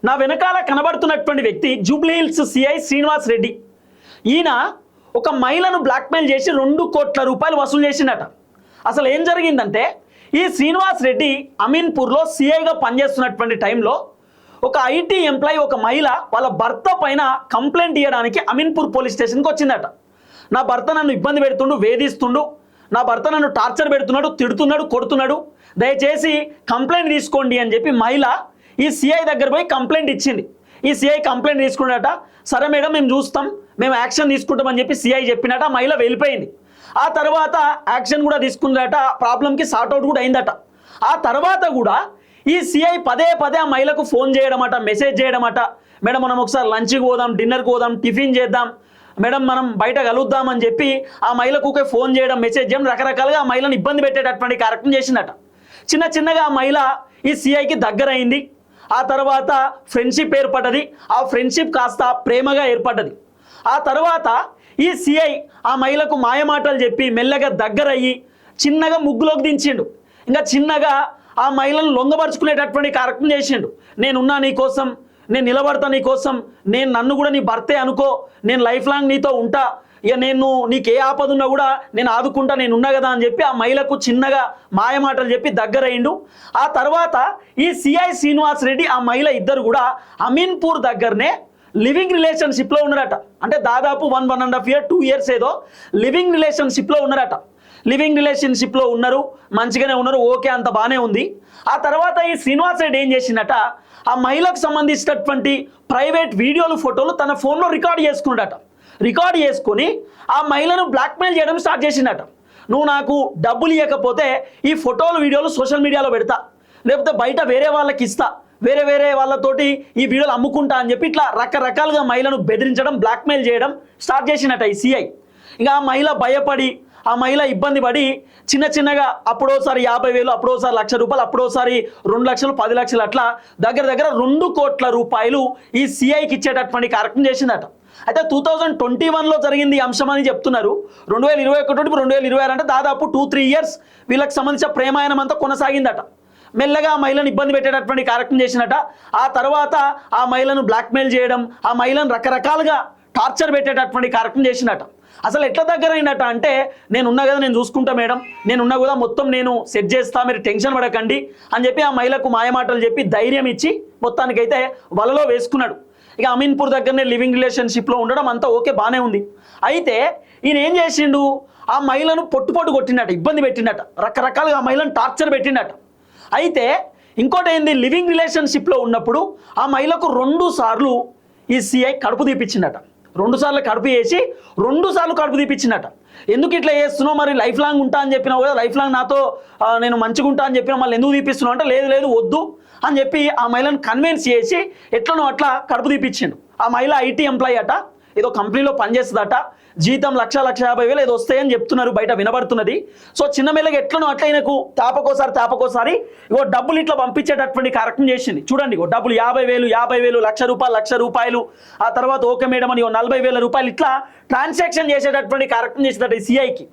నా వెనకాల కనబడుతున్నటువంటి వ్యక్తి జూబ్లీహిల్స్ సిఐ శ్రీనివాస్ రెడ్డి. ఈయన ఒక మహిళను బ్లాక్మెయిల్ చేసి 2 కోట్ల రూపాయలు వసూలు చేసిండట. అసలు ఏం జరిగిందంటే, ఈ శ్రీనివాస్ రెడ్డి అమీన్పూర్లో సిఐగా పనిచేస్తున్నటువంటి టైంలో ఒక ఐటీ ఎంప్లాయీ, ఒక మహిళ వాళ్ళ భర్త పైన కంప్లైంట్ ఇవ్వడానికి అమీన్పూర్ పోలీస్ స్టేషన్కి వచ్చిందట. నా భర్త నన్ను ఇబ్బంది పెడుతుండు, వేధిస్తుండు, నా భర్త నన్ను టార్చర్ పెడుతున్నాడు, తిడుతున్నాడు, కొడుతున్నాడు, దయచేసి కంప్లైంట్ తీసుకోండి అని చెప్పి మహిళ ఈ సిఐ దగ్గర పోయి కంప్లైంట్ ఇచ్చింది. ఈ సిఐ కంప్లైంట్ తీసుకున్నట. సరే మేడం, మేము చూస్తాం, మేము యాక్షన్ తీసుకుంటామని చెప్పి సిఐ చెప్పినట. మహిళ వెళ్ళిపోయింది. ఆ తర్వాత యాక్షన్ కూడా తీసుకున్నట, ప్రాబ్లంకి సార్ట్అవుట్ కూడా అయిందట. ఆ తర్వాత కూడా ఈ సిఐ పదే పదే ఆ మహిళకు ఫోన్ చేయడమట, మెసేజ్ చేయడమట. మేడం, మనం ఒకసారి లంచ్కి పోదాం, డిన్నర్కి పోదాం, టిఫిన్ చేద్దాం, మేడం మనం బయట కలుద్దామని చెప్పి ఆ మహిళకు ఫోన్ చేయడం, మెసేజ్ చేయడం, రకరకాలుగా ఆ మహిళను ఇబ్బంది పెట్టేటటువంటి కార్యక్రమం చేసిందట. చిన్నగా ఆ మహిళ ఈ సిఐకి దగ్గర అయింది. ఆ తర్వాత ఫ్రెండ్షిప్ ఏర్పడ్డది. ఆ ఫ్రెండ్షిప్ కాస్త ప్రేమగా ఏర్పడ్డది. ఆ తర్వాత ఈ సిఐ ఆ మహిళకు మాయమాటలు చెప్పి మెల్లగా దగ్గర అయ్యి చిన్నగా ముగ్గులోకి దించిండు. ఇంకా చిన్నగా ఆ మహిళను లొంగపరుచుకునేటటువంటి కార్యక్రమం చేసిండు. నేనున్నా నీ కోసం, నేను నిలబడతా నీ కోసం, నన్ను కూడా నీ భర్తే అనుకో, నేను లైఫ్ లాంగ్ నీతో ఉంటా, ఇక నేను నీకు ఏ ఆపద ఉన్నా కూడా నేను ఆదుకుంటా, నేను ఉన్నా కదా అని చెప్పి ఆ మహిళకు చిన్నగా మాయమాటలు చెప్పి దగ్గరయ్యిండు. ఆ తర్వాత ఈ సిఐ శ్రీనివాస్ రెడ్డి ఆ మహిళ ఇద్దరు కూడా అమీన్పూర్ దగ్గరనే లివింగ్ రిలేషన్షిప్లో ఉన్నారట. అంటే దాదాపు 1.5 year 2 years ఏదో లివింగ్ రిలేషన్షిప్లో ఉన్నారట. లివింగ్ రిలేషన్షిప్లో ఉన్నారు, మంచిగానే ఉన్నారు, ఓకే, అంత బాగానే ఉంది. ఆ తర్వాత ఈ శ్రీనివాస్ రెడ్డి ఏం చేసిందట, ఆ మహిళకు సంబంధించినటువంటి ప్రైవేట్ వీడియోలు, ఫోటోలు తన ఫోన్లో రికార్డ్ చేసుకున్నాడట. రికార్డ్ చేసుకొని ఆ మహిళను బ్లాక్మెయిల్ చేయడం స్టార్ట్ చేసిందట. నువ్వు నాకు డబ్బులు ఇవ్వకపోతే ఈ ఫోటోలు, వీడియోలు సోషల్ మీడియాలో పెడతా, లేకపోతే బయట వేరే వాళ్ళకి ఇస్తా, వేరే వాళ్ళతోటి ఈ వీడియోలు అమ్ముకుంటా అని చెప్పి ఇట్లా రకరకాలుగా మహిళను బెదిరించడం, బ్లాక్మెయిల్ చేయడం స్టార్ట్ చేసినట్ట ఈ సిఐ. ఇంకా ఆ మహిళ భయపడి, ఆ మహిళ ఇబ్బంది పడి చిన్నగా అప్పుడోసారి 50,000, అప్పుడోసారి ₹1,00,000, అప్పుడోసారి 2 లక్షలు, 10 లక్షలు, అట్లా దగ్గర 2 కోట్ల రూపాయలు ఈ సిఐకి ఇచ్చేటటువంటి కార్యక్రమం చేసిందట. అయితే 2021లో జరిగింది ఈ అంశం అని చెప్తున్నారు. 2021 నుండి 2026 అంటే దాదాపు 2-3 years వీళ్ళకి సంబంధించిన ప్రేమాయణం అంతా కొనసాగిందట. మెల్లగా ఆ మహిళను ఇబ్బంది పెట్టేటటువంటి కార్యక్రమం చేసినట. ఆ తర్వాత ఆ మహిళను బ్లాక్మెయిల్ చేయడం, ఆ మహిళను రకరకాలుగా టార్చర్ పెట్టేటటువంటి కార్యక్రమం చేసినట. అసలు ఎట్లా దగ్గర అయినట అంటే, నేనున్నా కదా, నేను చూసుకుంటా మేడం, నేనున్నా కూడా మొత్తం నేను సెట్ చేస్తా, మీరు టెన్షన్ పడకండి అని చెప్పి ఆ మహిళకు మాయమాటలు చెప్పి ధైర్యం ఇచ్చి మొత్తానికైతే వలలో వేసుకున్నాడు. ఇక అమీన్పూర్ దగ్గరనే లివింగ్ రిలేషన్షిప్లో ఉండడం అంతా ఓకే, బాగానే ఉంది. అయితే ఈయన ఏం చేసిండు, ఆ మహిళను పొట్టు కొట్టిండట, ఇబ్బంది పెట్టిండట, రకరకాలుగా ఆ మహిళను టార్చర్ పెట్టిండట. అయితే ఇంకోటి ఏంది, లివింగ్ రిలేషన్షిప్లో ఉన్నప్పుడు ఆ మహిళకు 2 సార్లు ఈ సిఐ కడుపు తీపిచ్చిండట. 2 సార్లు కడుపు చేసి 2 సార్లు కడుపు తీపిచ్చిండట. ఎందుకు ఇట్లా చేస్తున్నావు, మరి లైఫ్ లాంగ్ ఉంటా అని చెప్పినావు కదా, లైఫ్ లాంగ్ నాతో నేను మంచిగా ఉంటా అని చెప్పినా, మళ్ళీ ఎందుకు తీపిస్తున్నావు అంటే, లేదు వద్దు అని చెప్పి ఆ మహిళను కన్విన్స్ చేసి ఎట్లనో అట్లా కడుపు తీపిచ్చిండు. ఆ మహిళ ఐటీ ఎంప్లాయీ అట, ఏదో కంపెనీలో పనిచేస్తుందట, జీతం 1,50,000 ఏదో వస్తాయని చెప్తున్నారు, బయట వినబడుతున్నది. సో చిన్న మెల్లగా ఎట్లనో అట్లా ఆయనకు తాపకోసారి ఇగో డబ్బులు ఇట్లా పంపించేటటువంటి కార్యక్రమం చేసింది. చూడండి, ఇగో డబ్బులు 50,000, ₹1,00,000, ఆ తర్వాత ఓకే మేడం అని 40,000 రూపాయలు ఇట్లా ట్రాన్సాక్షన్ చేసేటటువంటి కార్యక్రమం చేసేదట ఈ సిఐకి.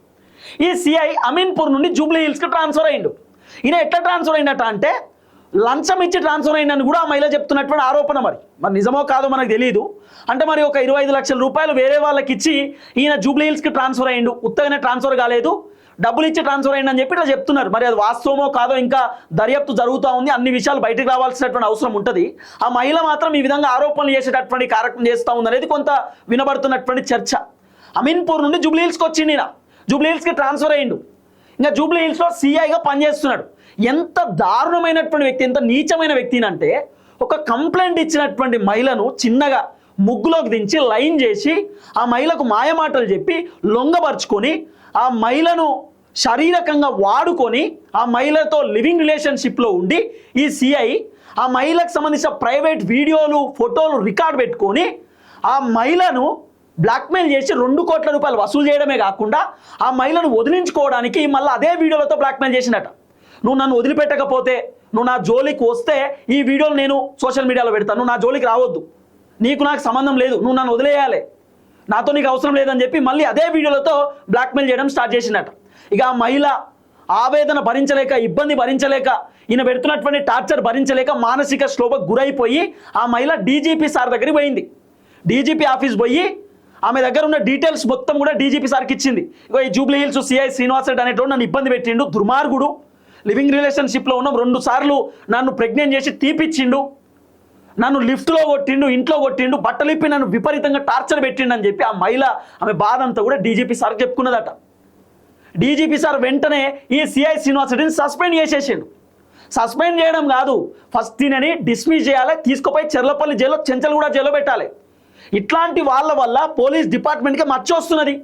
ఈ సిఐ అమీన్పూర్ నుండి జూబ్లీహిల్స్కి ట్రాన్స్ఫర్ అయ్యిండు. ఈయన ఎట్లా ట్రాన్స్ఫర్ అయినట్ట అంటే, లంచం ఇచ్చి ట్రాన్స్ఫర్ అయిందని కూడా ఆ మహిళ చెప్తున్నటువంటి ఆరోపణ. మరి నిజమో కాదో మనకు తెలియదు. అంటే మరి ఒక 25 లక్షల రూపాయలు వేరే వాళ్ళకి ఇచ్చి ఈయన జూబ్లీహిల్స్కి ట్రాన్స్ఫర్ అయ్యిండు, ఉత్తగానే ట్రాన్స్ఫర్ కాలేదు, డబ్బులు ఇచ్చి ట్రాన్స్ఫర్ అయ్యిందని చెప్పి ఇట్లా చెప్తున్నారు. మరి అది వాస్తవమో కాదో ఇంకా దర్యాప్తు జరుగుతూ ఉంది, అన్ని విషయాలు బయటకు రావాల్సినటువంటి అవసరం ఉంటుంది. ఆ మహిళ మాత్రం ఈ విధంగా ఆరోపణలు చేసేటటువంటి కార్యక్రమం చేస్తూ ఉంది అనేది కొంత వినబడుతున్నటువంటి చర్చ. అమీన్పూర్ నుండి జూబ్లీహిల్స్కి వచ్చింది, ఈయన జూబ్లీహిల్స్కి ట్రాన్స్ఫర్ అయ్యిండు. ఇంకా జూబ్లీహిల్స్లో సిఐగా పనిచేస్తున్నాడు. ఎంత దారుణమైనటువంటి వ్యక్తి, ఎంత నీచమైన వ్యక్తి అంటే, ఒక కంప్లైంట్ ఇచ్చినటువంటి మహిళను చిన్నగా ముగ్గులోకి దించి లైన్ చేసి ఆ మహిళకు మాయమాటలు చెప్పి లొంగపరుచుకొని ఆ మహిళను శారీరకంగా వాడుకొని ఆ మహిళతో లివింగ్ రిలేషన్షిప్లో ఉండి ఈ సిఐ ఆ మహిళకు సంబంధించిన ప్రైవేట్ వీడియోలు, ఫోటోలు రికార్డ్ పెట్టుకొని ఆ మహిళను బ్లాక్మెయిల్ చేసి 2 కోట్ల రూపాయలు వసూలు చేయడమే కాకుండా ఆ మహిళను వదిలించుకోవడానికి మళ్ళీ అదే వీడియోలతో బ్లాక్మెయిల్ చేసినట్ట. నువ్వు నన్ను వదిలిపెట్టకపోతే, నువ్వు నా జోలికి వస్తే ఈ వీడియోలు నేను సోషల్ మీడియాలో పెడతాను, నువ్వు నా జోలికి రావద్దు, నాకు సంబంధం లేదు, నువ్వు నన్ను వదిలేయాలి, నాతో నీకు అవసరం లేదని చెప్పి మళ్ళీ అదే వీడియోలతో బ్లాక్మెయిల్ చేయడం స్టార్ట్ చేసినట్ట. ఇక ఆ మహిళ ఆవేదన భరించలేక, ఇబ్బంది భరించలేక ఈయన పెడుతున్నటువంటి టార్చర్ భరించలేక మానసిక క్షోభకు గురైపోయి ఆ మహిళ డీజీపీ సార్ దగ్గరికి పోయింది. డీజీపీ ఆఫీస్ పోయి ఆమె దగ్గర ఉన్న డీటెయిల్స్ మొత్తం కూడా డీజీపీ సార్కి ఇచ్చింది. ఇగో ఈ Jubilee hills CI Srinivas Reddy అనేటోడు నన్ను ఇబ్బంది పెట్టిండు, దుర్మార్గుడు, లివింగ్ రిలేషన్షిప్లో ఉన్నాం, 2 సార్లు నన్ను ప్రెగ్నెంట్ చేసి తీపిచ్చిండు, నన్ను లిఫ్ట్లో కొట్టిండు, ఇంట్లో కొట్టిండు, బట్టలిప్పి నన్ను విపరీతంగా టార్చర్ పెట్టిండు అని చెప్పి ఆ మహిళ ఆమె బాధ అంతా కూడా డీజీపీ సార్ చెప్పుకున్నదట. డీజీపీ సార్ వెంటనే ఈ సిఐ శ్రీనివాస్ రెడ్డిని సస్పెండ్ చేసేసిండు. సస్పెండ్ చేయడం కాదు, ఫస్ట్ దీనిని డిస్మిస్ చేయాలి, తీసుకుపోయి చెర్లపల్లి జైల్లో, చెంచల్గూడ జైల్లో పెట్టాలి. ఇట్లాంటి వాళ్ళ వల్ల పోలీస్ డిపార్ట్మెంట్కే మచ్చ వస్తున్నది,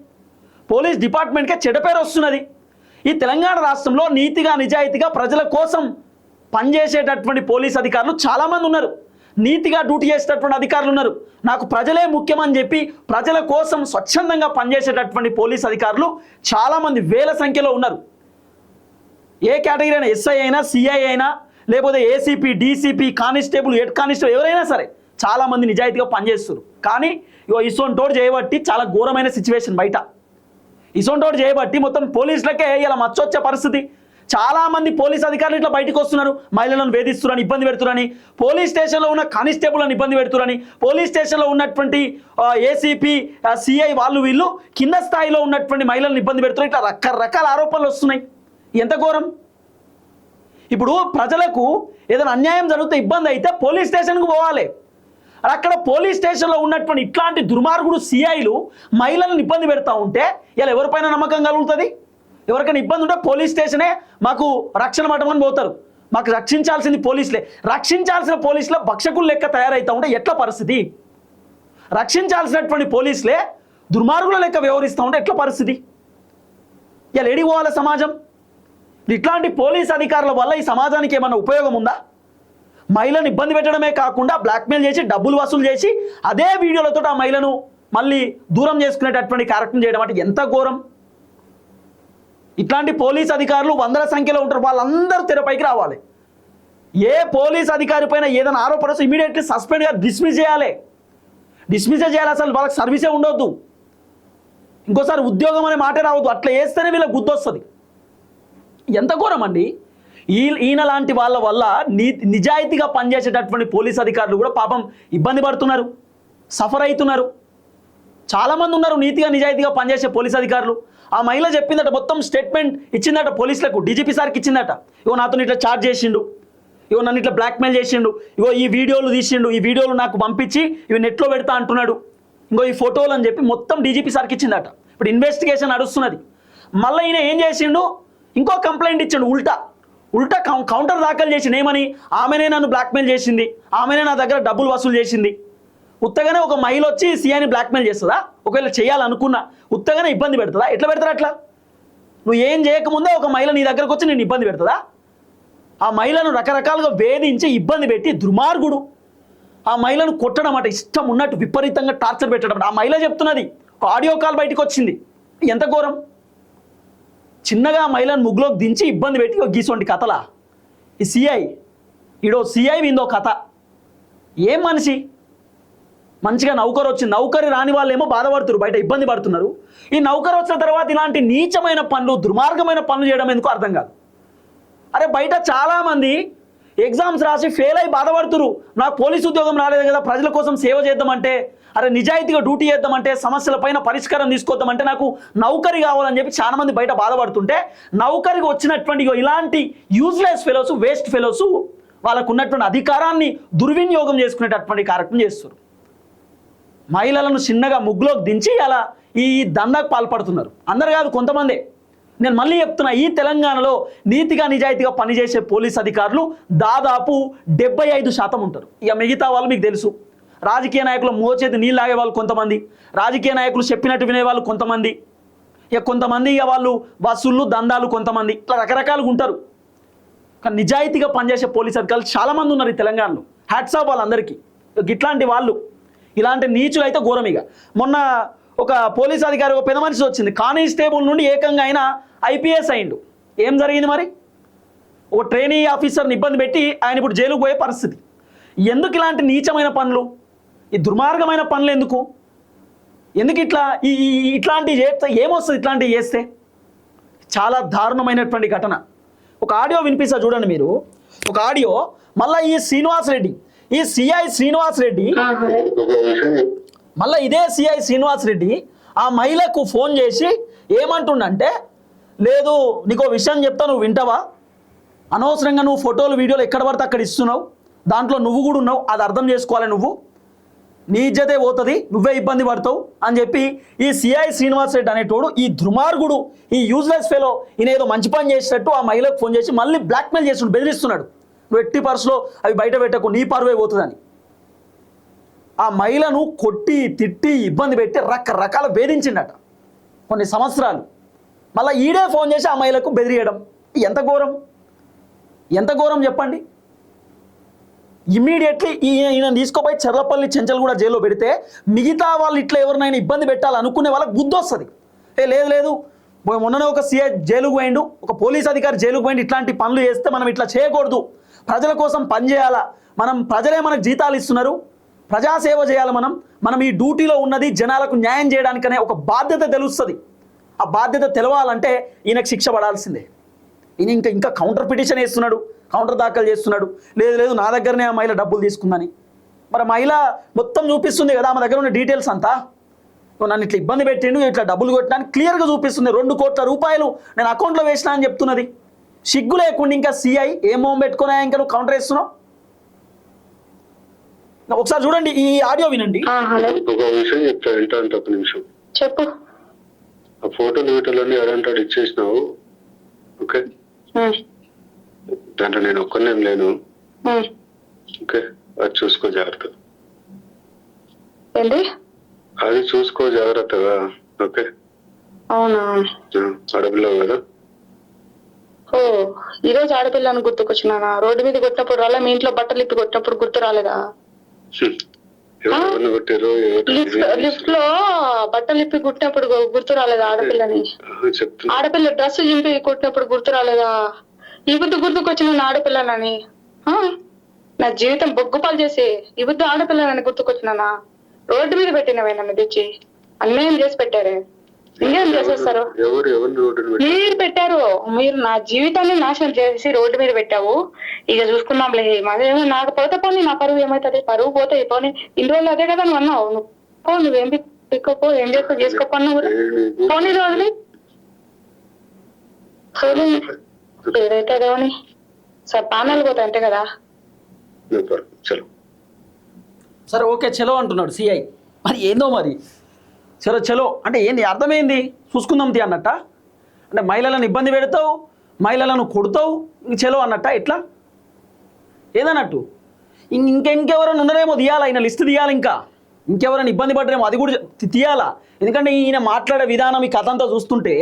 పోలీస్ డిపార్ట్మెంట్కే చెడ్డపేరు వస్తున్నది. ఈ తెలంగాణ రాష్ట్రంలో నీతిగా నిజాయితీగా ప్రజల కోసం పనిచేసేటటువంటి పోలీస్ అధికారులు చాలామంది ఉన్నారు, నీతిగా డ్యూటీ చేసేటటువంటి అధికారులు ఉన్నారు. నాకు ప్రజలే ముఖ్యమని చెప్పి ప్రజల కోసం స్వచ్ఛందంగా పనిచేసేటటువంటి పోలీస్ అధికారులు చాలామంది వేల సంఖ్యలో ఉన్నారు. ఏ కేటగిరీ అయినా, ఎస్ఐ అయినా, సిఐ అయినా, లేకపోతే ACP, DCP, constable, head constable, ఎవరైనా సరే చాలామంది నిజాయితీగా పనిచేస్తారు. కానీ ఇసొంటోడు చేయబట్టి చాలా ఘోరమైన సిచ్యువేషన్ బయట. ఇసొంటోడు చేయబట్టి మొత్తం పోలీసులకే ఇలా మచ్చొచ్చే పరిస్థితి. చాలామంది పోలీస్ అధికారులు ఇట్లా బయటకు వస్తున్నారు, మహిళలను వేధిస్తున్నారని, ఇబ్బంది పెడుతున్నారని, పోలీస్ స్టేషన్లో ఉన్న కానిస్టేబుల్ని ఇబ్బంది పెడుతున్నారని, పోలీస్ స్టేషన్లో ఉన్నటువంటి ఏసీపీ, సిఐ వాళ్ళు వీళ్ళు కింద స్థాయిలో ఉన్నటువంటి మహిళలను ఇబ్బంది పెడుతున్నారు. ఇట్లా రకరకాల ఆరోపణలు వస్తున్నాయి. ఎంత ఘోరం! ఇప్పుడు ప్రజలకు ఏదైనా అన్యాయం జరిగితే, ఇబ్బంది అయితే పోలీస్ స్టేషన్కు పోవాలి. అక్కడ పోలీస్ స్టేషన్లో ఉన్నటువంటి ఇట్లాంటి దుర్మార్గుడు సిఐలు మహిళలను ఇబ్బంది పెడతా ఉంటే ఇలా ఎవరిపైన నమ్మకం కలుగుతుంది? ఎవరికైనా ఇబ్బంది ఉంటే పోలీస్ స్టేషనే మాకు రక్షణ మఠమని పోతారు. మాకు రక్షించాల్సింది పోలీసులే. రక్షించాల్సిన పోలీసులే భక్షకులు లెక్క తయారవుతూ ఉంటే ఎట్లా పరిస్థితి? రక్షించాల్సినటువంటి పోలీసులే దుర్మార్గుల లెక్క వ్యవహరిస్తూ ఉంటే ఎట్లా పరిస్థితి? ఇలా ఎడిపోవాలి సమాజం. ఇట్లాంటి పోలీస్ అధికారుల వల్ల ఈ సమాజానికి ఏమైనా ఉపయోగం ఉందా? మహిళను ఇబ్బంది పెట్టడమే కాకుండా బ్లాక్మెయిల్ చేసి, డబ్బులు వసూలు చేసి, అదే వీడియోలతో ఆ మహిళను మళ్ళీ దూరం చేసుకునేటటువంటి కార్యక్రమం చేయడం అంటే ఎంత ఘోరం! ఇట్లాంటి పోలీస్ అధికారులు వందల సంఖ్యలో ఉంటారు, వాళ్ళందరూ తెరపైకి రావాలి. ఏ పోలీస్ అధికారి పైన ఏదైనా ఆరోపణ వస్తే ఇమీడియట్లీ సస్పెండ్గా డిస్మిస్ చేయాలి. డిస్మిస్ చేయాలి, అసలు వాళ్ళకి సర్వీసే ఉండొద్దు, ఇంకోసారి ఉద్యోగం అనే మాటే రావద్దు. అట్లా వేస్తేనే వీళ్ళకి గుర్తు వస్తుంది. ఎంత ఘోరం అండి! ఈయన లాంటి వాళ్ళ వల్ల నిజాయితీగా పనిచేసేటటువంటి పోలీస్ అధికారులు కూడా పాపం ఇబ్బంది పడుతున్నారు, సఫర్ అవుతున్నారు. చాలామంది ఉన్నారు నీతిగా నిజాయితీగా పనిచేసే పోలీస్ అధికారులు. ఆ మహిళ చెప్పిందట, మొత్తం స్టేట్మెంట్ ఇచ్చిందట పోలీసులకు, డీజీపీ సార్కి ఇచ్చిందట. ఇగో నాతో ఇట్లా చార్జ్ చేసిండు, ఇగో నన్ను ఇట్లా బ్లాక్మెయిల్ చేసిండు, ఇగో ఈ వీడియోలు తీసిండు, ఈ వీడియోలు నాకు పంపించి ఇవి నెట్లో పెడతా అంటున్నాడు, ఇంకో ఈ ఫోటోలు అని చెప్పి మొత్తం డీజీపీ సార్కి ఇచ్చిందట. ఇప్పుడు ఇన్వెస్టిగేషన్ నడుస్తున్నది. మళ్ళీ ఈయన ఏం చేసిండు, ఇంకో కంప్లైంట్ ఇచ్చిండు, ఉల్టా కౌంటర్ దాఖలు చేసిండు. ఏమని? ఆమెనే నన్ను బ్లాక్మెయిల్ చేసింది, ఆమెనే నా దగ్గర డబ్బులు వసూలు చేసింది. ఉత్తగానే ఒక మహిళ వచ్చి సీఐని బ్లాక్మెయిల్ చేస్తుందా? ఒకవేళ చేయాలనుకున్నా ఉత్తగానే ఇబ్బంది పెడుతుందా? ఎట్లా పెడతారా? అట్లా నువ్వు ఏం చేయకముందే ఒక మహిళ నీ దగ్గరకు వచ్చి నేను ఇబ్బంది పెడుతుందా? ఆ మహిళను రకరకాలుగా వేధించి ఇబ్బంది పెట్టి దుర్మార్గుడు ఆ మహిళను కొట్టడం అట, ఇష్టం ఉన్నట్టు విపరీతంగా టార్చర్ పెట్టడం. ఆ మహిళ చెప్తున్నది, ఒక ఆడియో కాల్ బయటకు వచ్చింది. ఎంత ఘోరం! చిన్నగా మహిళను ముగ్గులోకి దించి ఇబ్బంది పెట్టి గీసోంటి కథలా ఈ సిఐ. ఈడో సిఐ విందో కథ. ఏం మనిషి! మంచిగా నౌకరు వచ్చింది, నౌకరి రాని వాళ్ళు ఏమో బాధపడుతున్నారు, బయట ఇబ్బంది పడుతున్నారు. ఈ నౌకరు వచ్చిన తర్వాత ఇలాంటి నీచమైన పనులు, దుర్మార్గమైన పనులు చేయడం ఎందుకు అర్థం కాదు. అరే బయట చాలామంది ఎగ్జామ్స్ రాసి ఫెయిల్ అయి బాధపడుతున్నారు, నాకు పోలీసు ఉద్యోగం రాలేదు కదా, ప్రజల కోసం సేవ చేద్దామంటే, అరే నిజాయితీగా డ్యూటీ చేద్దామంటే, సమస్యలపైన పరిష్కారం తీసుకొద్దామంటే నాకు నౌకరి కావాలని చెప్పి చాలామంది బయట బాధపడుతుంటే, నౌకరికి వచ్చినటువంటి ఇలాంటి యూజ్లెస్ ఫెలోస్, వేస్ట్ ఫెలోస్ వాళ్ళకు ఉన్నటువంటి అధికారాన్ని దుర్వినియోగం చేసుకునేటటువంటి కార్యక్రమం చేస్తారు. మహిళలను చిన్నగా ముగ్గులోకి దించి అలా ఈ దందాకు పాల్పడుతున్నారు. అందరు కాదు, కొంతమందే. నేను మళ్ళీ చెప్తున్నా, ఈ తెలంగాణలో నీతిగా నిజాయితీగా పనిచేసే పోలీస్ అధికారులు దాదాపు 75% ఉంటారు. ఇక మిగతా వాళ్ళు మీకు తెలుసు, రాజకీయ నాయకులు మోచేతి నీళ్ళు లాగే వాళ్ళు కొంతమంది, రాజకీయ నాయకులు చెప్పినట్టు వినేవాళ్ళు కొంతమంది, ఇక కొంతమంది ఇక వాళ్ళు వసూళ్ళు దందాలు కొంతమంది, ఇట్లా రకరకాలుగా ఉంటారు. కానీ నిజాయితీగా పనిచేసే పోలీస్ అధికారులు చాలామంది ఉన్నారు ఈ తెలంగాణలో. హ్యాట్స్ ఆఫ్ వాళ్ళందరికీ. ఇట్లాంటి వాళ్ళు, ఇలాంటి నీచులు అయితే ఘోరం. ఇక మొన్న ఒక పోలీస్ అధికారి, ఒక పెద్ద మనిషి వచ్చింది, కానిస్టేబుల్ నుండి ఏకంగా ఆయన ఐపీఎస్ అయిండు. ఏం జరిగింది మరి? ఒక ట్రైనీ ఆఫీసర్ని ఇబ్బంది పెట్టి ఆయన ఇప్పుడు జైలుకు పోయే పరిస్థితి. ఎందుకు ఇలాంటి నీచమైన పనులు, ఈ దుర్మార్గమైన పనులు ఎందుకు ఇట్లా ఇట్లాంటివి చేస్తే ఏమొస్తుంది? ఇట్లాంటివి చేస్తే చాలా దారుణమైనటువంటి ఘటన. ఒక ఆడియో వినిపిస్తా చూడండి మీరు. ఒక ఆడియో, మళ్ళీ ఈ శ్రీనివాస్ రెడ్డి, ఈ సిఐ శ్రీనివాస్ రెడ్డి, మళ్ళీ ఇదే సిఐ శ్రీనివాస్ రెడ్డి ఆ మహిళకు ఫోన్ చేసి ఏమంటుండంటే, లేదు నీకు విషయం చెప్తా, నువ్వు వింటావా, అనవసరంగా నువ్వు ఫోటోలు వీడియోలు ఎక్కడ పడితే అక్కడ ఇస్తున్నావు, దాంట్లో నువ్వు కూడా ఉన్నావు, అది అర్థం చేసుకోవాలి, నువ్వు నీ ఇజ్జతే పోతుంది, నువ్వే ఇబ్బంది పడతావు అని చెప్పి ఈ సిఐ శ్రీనివాస్ రెడ్డి అనేటోడు, ఈ దుర్మార్గుడు, ఈ యూజ్లెస్ ఫెలో, ఈయన ఏదో మంచి పని చేసినట్టు ఆ మహిళకు ఫోన్ చేసి మళ్ళీ బ్లాక్మెయిల్ చేస్తున్నాడు, బెదిరిస్తున్నాడు, నువ్వు ఎట్టి పర్సులో అవి బయట పెట్టకు, నీ పరువే పోతుందని. ఆ మహిళను కొట్టి తిట్టి ఇబ్బంది పెట్టి రకరకాల వేధించిండట కొన్ని సంవత్సరాలు. మళ్ళీ ఈడే ఫోన్ చేసి ఆ మహిళకు బెదిరియడం, ఎంత ఘోరం, ఎంత ఘోరం చెప్పండి. ఇమ్మీడియట్లీ ఈయన తీసుకుపోయి చెర్లపల్లి చెంచల్గూడ జైల్లో పెడితే మిగతా వాళ్ళు ఇట్లా ఎవరినైనా ఇబ్బంది పెట్టాలనుకునే వాళ్ళకి బుద్ధి వస్తుంది. లేదు లేదు, మొన్ననే ఒక సిఐ జైలుకు పోయిండు, ఒక పోలీస్ అధికారి జైలుకు పోయిండు, ఇట్లాంటి పనులు చేస్తే మనం ఇట్లా చేయకూడదు, ప్రజల కోసం పనిచేయాలా, మనం ప్రజలే మనకు జీతాలు ఇస్తున్నారు, ప్రజాసేవ చేయాలి, మనం ఈ డ్యూటీలో ఉన్నది జనాలకు న్యాయం చేయడానికనే ఒక బాధ్యత తెలుస్తుంది. ఆ బాధ్యత తెలవాలంటే ఈయనకు శిక్ష పడాల్సిందే. ఈయన ఇంకా కౌంటర్ పిటిషన్ వేస్తున్నాడు, కౌంటర్ దాఖలు చేస్తున్నాడు, లేదు లేదు నా దగ్గరనే ఆ మహిళ డబ్బులు తీసుకుందని. మరి మహిళ మొత్తం చూపిస్తుంది కదా, ఆమె దగ్గర ఉన్న డీటెయిల్స్ అంతా, నన్ను ఇట్లా ఇబ్బంది పెట్టిండు, ఇట్లా డబ్బులు కొట్టినా క్లియర్గా చూపిస్తుంది, 2 కోట్ల రూపాయలు నేను అకౌంట్లో వేసినా అని చెప్తున్నది. సిగ్గు లేకుండా ఇంకా సిఐ ఏ మోహం పెట్టుకున్నా ఇంకా నువ్వు కౌంటర్ వేస్తున్నావు. ఒకసారి చూడండి, ఈ ఆడియో వినండి. ఒక విషయం చెప్తా, వింటాను, ఒక నిమిషం చెప్పు. ఆ ఫోటోలు వీటోలన్నీ ఎవరంటాడు ఇచ్చేసినావు, ఓకే, దాంట్లో నేను ఒక్కనేం లేను, ఓకే, అది చూసుకో జాగ్రత్త, ఏంటి అది చూసుకో జాగ్రత్తగా, ఓకే. అవునా, ఆడపిల్లవు కదా. ఓ ఈ రోజు ఆడపిల్లని గుర్తుకొచ్చినానా? రోడ్డు మీద కొట్టినప్పుడు రాలే, మీ ఇంట్లో బట్టలు ఇప్పి కొట్టినప్పుడు గుర్తు రాలేదా? ఎవరిని కొట్టారు? లిఫ్ట్ లో బట్టలు ఇప్పి కుట్టినప్పుడు గుర్తు రాలేదా ఆడపిల్లని? చెప్తున్నా, ఆడపిల్ల డ్రెస్ చింపి కుట్టినప్పుడు గుర్తు రాలేదా? ఈ బుద్ధి గుర్తుకొచ్చిన ఆడపిల్లనని, నా జీవితం బొగ్గుపాలు చేసి ఈ బుద్ధి ఆడపిల్లనని గుర్తుకొచ్చినానా? రోడ్డు మీద పెట్టినవే నన్ను తెచ్చి అన్యాయం చేసి పెట్టారే, ఇంకేం చేసేస్తారు? మీరు పెట్టారు, మీరు నా జీవితాన్ని నాశనం చేసి రోడ్డు మీద పెట్టావు. ఇక చూసుకున్నాంలే, మాదేమో నాకు పోతే పోనీ, నా పరువు ఏమవుతుంది, పరువు పోతే పోనీ, ఇన్ని రోజులు అదే కదా నువ్వు అన్నావు, నువ్వేం పిక్కోపో, ఏం చేసుకోపన్నావు, పోనీ రోజులు ఏదైతే అదేమని సార్ పానాలు పోతాయి అంతే కదా. సరే ఓకే చలో అంటున్నాడు సిఐ, మరి ఏందో మరి చలో చలో అంటే ఏంది, అర్థమైంది, చూసుకుందాం తీ అన్నట్ట, అంటే మహిళలను ఇబ్బంది పెడతావు, మహిళలను కొడతావు, ఇంక చలో అన్నట్ట, ఎట్లా ఏదన్నట్టు, ఇంకెవరైనా ఉన్నారేమో తీయాలా, ఈయన లిస్ట్ తీయాలి, ఇంకెవరైనా ఇబ్బంది పడ్డరేమో అది కూడా తీయాలా. ఎందుకంటే ఈయన మాట్లాడే విధానం, ఈ కథ అంతా చూస్తుంటే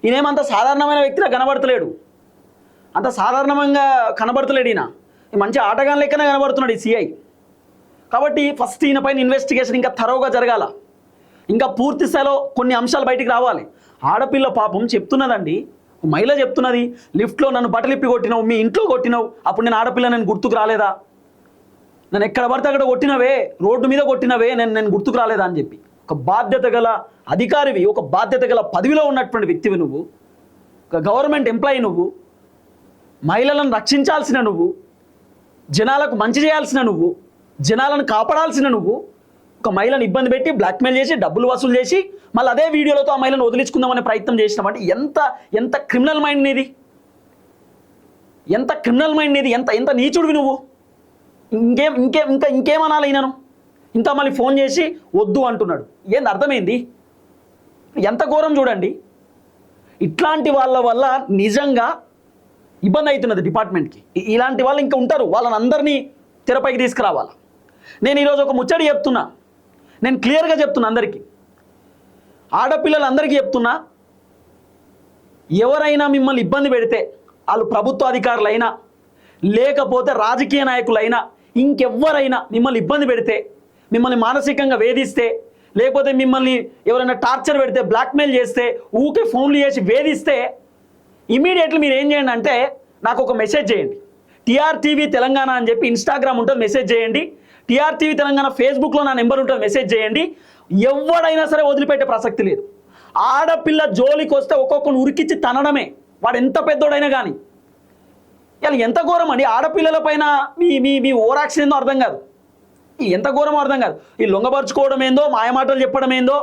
ఈయనేమంత సాధారణమైన వ్యక్తిగా కనబడతలేడు, అంత సాధారణంగా కనబడతలేడు, ఈయన మంచి ఆటగాన్ లెక్కనే కనబడుతున్నాడు ఈ సిఐ. కాబట్టి ఫస్ట్ ఈయన పైన ఇన్వెస్టిగేషన్ ఇంకా థరోగా జరగాల, ఇంకా పూర్తి స్థాయిలో కొన్ని అంశాలు బయటికి రావాలి. ఆడపిల్ల పాపం చెప్తున్నదండి, మహిళ చెప్తున్నది, లిఫ్ట్లో నన్ను బట్టలిప్పి కొట్టినావు, మీ ఇంట్లో కొట్టినావు, అప్పుడు నేను ఆడపిల్ల, నేను గుర్తుకు రాలేదా, నన్ను ఎక్కడ పడితే అక్కడ కొట్టినవే, రోడ్డు మీద కొట్టినవే, నేను గుర్తుకు రాలేదా అని చెప్పి. ఒక బాధ్యత గల అధికారివి, ఒక బాధ్యత గల పదవిలో ఉన్నటువంటి వ్యక్తివి నువ్వు, ఒక గవర్నమెంట్ ఎంప్లాయీ నువ్వు, మహిళలను రక్షించాల్సిన నువ్వు, జనాలకు మంచి చేయాల్సిన నువ్వు, జనాలను కాపాడాల్సిన నువ్వు, ఒక మహిళను ఇబ్బంది పెట్టి బ్లాక్మెయిల్ చేసి డబ్బులు వసూలు చేసి మళ్ళీ అదే వీడియోలతో ఆ మహిళను వదిలించుకుందామనే ప్రయత్నం చేసినామంటే ఎంత క్రిమినల్ మైండ్ నీది, ఎంత క్రిమినల్ మైండ్ నీది, ఎంత నీచుడివి నువ్వు. ఇంకేమనాలి ఈయనను, ఇంకా మళ్ళీ ఫోన్ చేసి వద్దు అంటున్నాడు, ఏంది అర్థమైంది, ఎంత ఘోరం చూడండి. ఇట్లాంటి వాళ్ళ వల్ల నిజంగా ఇబ్బంది అవుతున్నది డిపార్ట్మెంట్కి. ఇలాంటి వాళ్ళు ఇంకా ఉంటారు, వాళ్ళని అందరినీ తెరపైకి తీసుకురావాలి. నేను ఈరోజు ఒక ముచ్చడి చెప్తున్నా, నేను క్లియర్గా చెప్తున్నా అందరికీ, ఆడపిల్లలందరికీ చెప్తున్నా, ఎవరైనా మిమ్మల్ని ఇబ్బంది పెడితే, వాళ్ళు ప్రభుత్వ అధికారులైనా లేకపోతే రాజకీయ నాయకులైనా ఇంకెవ్వరైనా మిమ్మల్ని ఇబ్బంది పెడితే, మిమ్మల్ని మానసికంగా వేధిస్తే, లేకపోతే మిమ్మల్ని ఎవరైనా టార్చర్ పెడితే, బ్లాక్మెయిల్ చేస్తే, ఊకే ఫోన్లు చేసి వేధిస్తే, ఇమీడియట్లీ మీరు ఏం చేయండి అంటే నాకు ఒక మెసేజ్ చేయండి. టీఆర్టీవీ తెలంగాణ అని చెప్పి ఇన్స్టాగ్రామ్ ఉంటుంది, మెసేజ్ చేయండి. టీఆర్టీవీ తెలంగాణ ఫేస్బుక్లో నా నెంబర్ ఉంటుంది, మెసేజ్ చేయండి. ఎవడైనా సరే వదిలిపెట్టే ప్రసక్తి లేదు. ఆడపిల్ల జోలికి వస్తే ఒక్కొక్కరు ఉరికిచ్చి తనడమే, వాడు ఎంత పెద్దోడైనా కానీ. ఇలా ఎంత ఘోరం అండి, ఆడపిల్లల పైన మీ మీ మీ ఓరాక్షన్ ఏందో అర్థం కాదు, ఎంత ఘోరమో అర్థం కాదు. ఈ లొంగపరుచుకోవడం ఏందో, మాయమాటలు చెప్పడం ఏందో,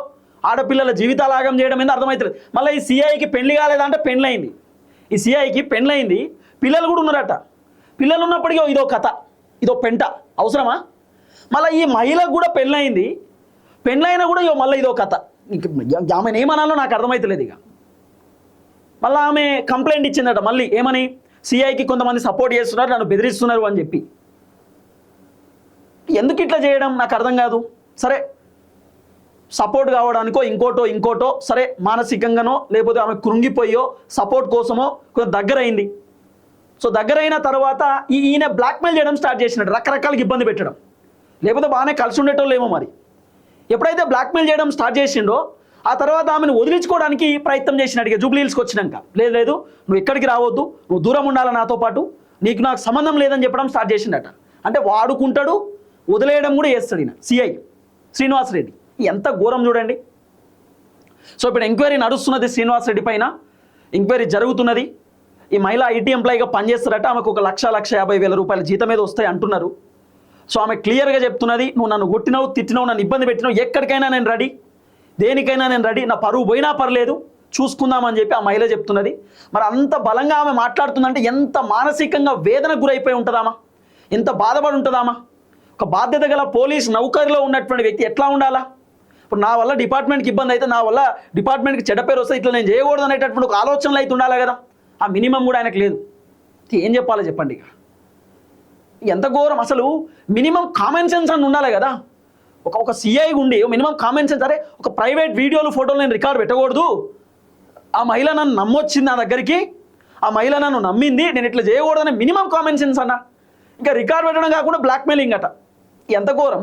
ఆడపిల్లల జీవితాలాగం చేయడం ఏందో అర్థమవుతుంది. మళ్ళీ ఈ సిఐకి పెళ్లి కాలేదంటే పెళ్ళయింది, ఈ సిఐకి పెళ్ళయింది, పిల్లలు కూడా ఉన్నారట. పిల్లలు ఉన్నప్పటికీ ఇదో కథ, ఇదో పెంట అవసరమా? మళ్ళీ ఈ మహిళకు కూడా పెళ్ళయింది, పెళ్ళైనా కూడా మళ్ళీ ఇదో కథ. ఆమెను ఏమనాలో నాకు అర్థమవుతలేదు. ఇక మళ్ళీ ఆమె కంప్లైంట్ ఇచ్చిందట మళ్ళీ, ఏమని, సిఐకి కొంతమంది సపోర్ట్ చేస్తున్నారు, నన్ను బెదిరిస్తున్నారు అని చెప్పి. ఎందుకు ఇట్లా చేయడం నాకు అర్థం కాదు. సరే సపోర్ట్ కావడానికో ఇంకోటో సరే, మానసికంగానో లేకపోతే ఆమె కృంగిపోయో సపోర్ట్ కోసమో కొంచెం దగ్గర అయింది. సో దగ్గర అయిన తర్వాత ఈయన బ్లాక్మెయిల్ చేయడం స్టార్ట్ చేసినట్టు, రకరకాలుగా ఇబ్బంది పెట్టడం, లేకపోతే బాగానే కలిసి ఉండేటోళ్ళు ఏమో మరి. ఎప్పుడైతే బ్లాక్మెయిల్ చేయడం స్టార్ట్ చేసిండో ఆ తర్వాత ఆమెను వదిలించుకోవడానికి ప్రయత్నం చేసినట్టుగా జూబ్లీ హిల్స్కి వచ్చినాక, లేదు నువ్వు ఎక్కడికి రావద్దు, నువ్వు దూరం ఉండాలి నాతో పాటు, నాకు సంబంధం లేదని చెప్పడం స్టార్ట్ చేసిండట. అంటే వాడుకుంటాడు, వదిలేయడం కూడా చేస్తాడు ఈయన సిఐ శ్రీనివాస్ రెడ్డి. ఎంత ఘోరం చూడండి. సో ఇప్పుడు ఎంక్వైరీ నడుస్తున్నది శ్రీనివాస్ రెడ్డి పైన, ఎంక్వైరీ జరుగుతున్నది. ఈ మహిళ ఐటీ ఎంప్లాయీగా పనిచేస్తారట, ఆమెకు 1,50,000 రూపాయల జీతం మీద వస్తాయి అంటున్నారు. సో ఆమె క్లియర్గా చెప్తున్నది, నువ్వు నన్ను కొట్టినావు, తిట్టినావు, నన్ను ఇబ్బంది పెట్టినావు, ఎక్కడికైనా నేను రెడీ, దేనికైనా నేను రెడీ, నా పరువు పోయినా పర్లేదు, చూసుకుందామని చెప్పి ఆ మహిళ చెప్తున్నది. మరి అంత బలంగా ఆమె మాట్లాడుతుందంటే ఎంత మానసికంగా వేదనకు గురైపోయి ఉంటుందామా, ఎంత బాధపడి ఉంటుందామా? ఒక బాధ్యత గల పోలీస్ నౌకరిలో ఉన్నటువంటి వ్యక్తి ఎట్లా ఉండాలా? ఇప్పుడు నా వల్ల డిపార్ట్మెంట్కి ఇబ్బంది అయితే, నా వల్ల డిపార్ట్మెంట్కి చెడ్డ పేరు వస్తే, ఇట్లా నేను చేయకూడదు అనేటటువంటి ఒక ఆలోచనలు అయితే ఉండాలి కదా. ఆ మినిమం కూడా ఆయనకు లేదు. ఏం చెప్పాలో చెప్పండి. ఇక ఎంత ఘోరం అసలు. మినిమం కామన్ సెన్స్ అని ఉండాలి కదా. ఒక సిఐ ఉండి మినిమం కామన్ సెన్స్, అరే ఒక ప్రైవేట్ వీడియోలు ఫోటోలు నేను రికార్డ్ పెట్టకూడదు, ఆ మహిళ నన్ను నమ్మొచ్చింది నా దగ్గరికి, ఆ మహిళ నన్ను నమ్మింది, నేను ఇట్లా చేయకూడదనే మినిమం కామన్ సెన్స్ అన్న. ఇంకా రికార్డ్ పెట్టడం కాకుండా బ్లాక్మెయిలింగ్ అట. ఎంత ఘోరం.